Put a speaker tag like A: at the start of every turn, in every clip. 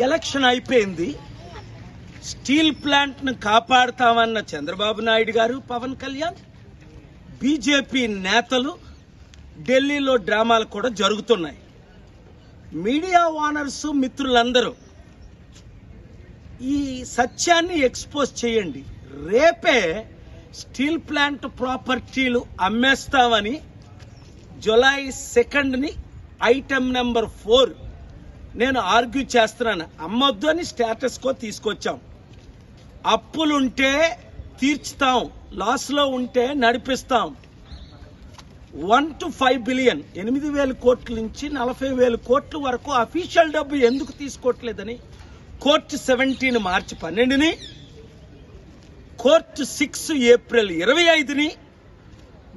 A: Election అయిపోయింది. Steel ప్లాంట్ను కాపాడుతామన్న చంద్రబాబు నాయుడు గారు, పవన్ కళ్యాణ్, బీజేపీ నేతలు ఢిల్లీలో డ్రామాలు కూడా జరుగుతున్నాయి. మీడియా ఓనర్స్ మిత్రులందరూ ఈ సత్యాన్ని ఎక్స్పోజ్ చేయండి. రేపే స్టీల్ ప్లాంట్ ప్రాపర్టీలు అమ్మేస్తామని జూలై 2 ఐటమ్ నెంబర్ 4 నేను ఆర్గ్యూ చేస్తున్నాను. అమ్మొద్దు అని స్టేటస్ కో తీసుకొచ్చాం. అప్పులుంటే తీర్చుతాం, లాస్లో ఉంటే నడిపిస్తాం. 1 to 5 బిలియన్ 8,000 కోట్ల నుంచి 40,000 కోట్ల వరకు అఫీషియల్ డబ్బు ఎందుకు తీసుకోవట్లేదని కోర్టు 17 మార్చి 12ని, కోర్టు 6 ఏప్రిల్ 25ని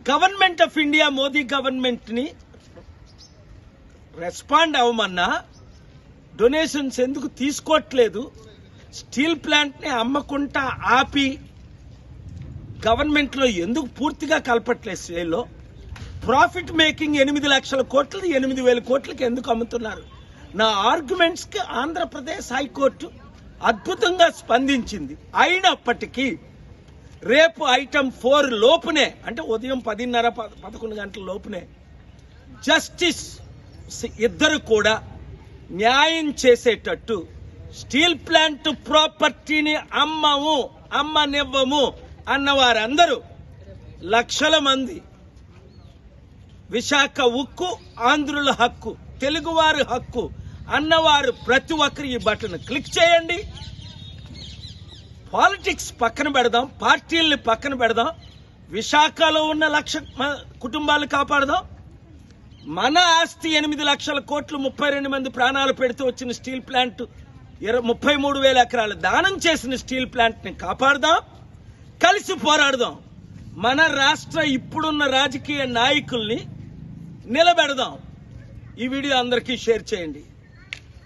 A: government of India Modi government ని రెస్పాండ్ అవ్వమన్నా డొనేషన్స్ ఎందుకు తీసుకోవట్లేదు, స్టీల్ ప్లాంట్ ని అమ్మకుండా ఆపి గవర్నమెంట్ లో ఎందుకు పూర్తిగా కలపట్లేదు, సేల్లో ప్రాఫిట్ మేకింగ్ 8 లక్షల కోట్లు 8,000 కోట్లకి ఎందుకు అమ్ముతున్నారు? నా ఆర్గ్యుమెంట్స్ కి ఆంధ్రప్రదేశ్ హైకోర్టు అద్భుతంగా స్పందించింది. అయినప్పటికీ రేపు ఐటమ్ 4 లోపునే, అంటే ఉదయం 10:30-11 గంటల లోపునే జస్టిస్ ఇద్దరు కూడా న్యాయం చేసేటట్టు స్టీల్ ప్లాంట్ ప్రాపర్టీని అమ్మనివ్వము అన్న వారందరూ లక్షల మంది, విశాఖ ఉక్కు ఆంధ్రుల హక్కు, తెలుగువారి హక్కు అన్నవారు ప్రతి ఒక్కరు ఈ బటన్ క్లిక్ చేయండి. పాలిటిక్స్ పక్కన పెడదాం, పార్టీల్ని పక్కన పెడదాం, విశాఖలో ఉన్న 1,00,000 కుటుంబాలు కాపాడదాం. మన ఆస్తి 8 లక్షల కోట్లు 32 మంది ప్రాణాలు పెడుతూ వచ్చిన స్టీల్ ప్లాంట్ 33,000 ఎకరాలు దానం చేసిన స్టీల్ ప్లాంట్ ని కాపాడదాం, కలిసి పోరాడదాం. మన రాష్ట్ర ఇప్పుడున్న రాజకీయ నాయకుల్ని నిలబెడదాం. ఈ వీడియో అందరికీ షేర్ చేయండి.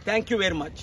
A: Thank you very much.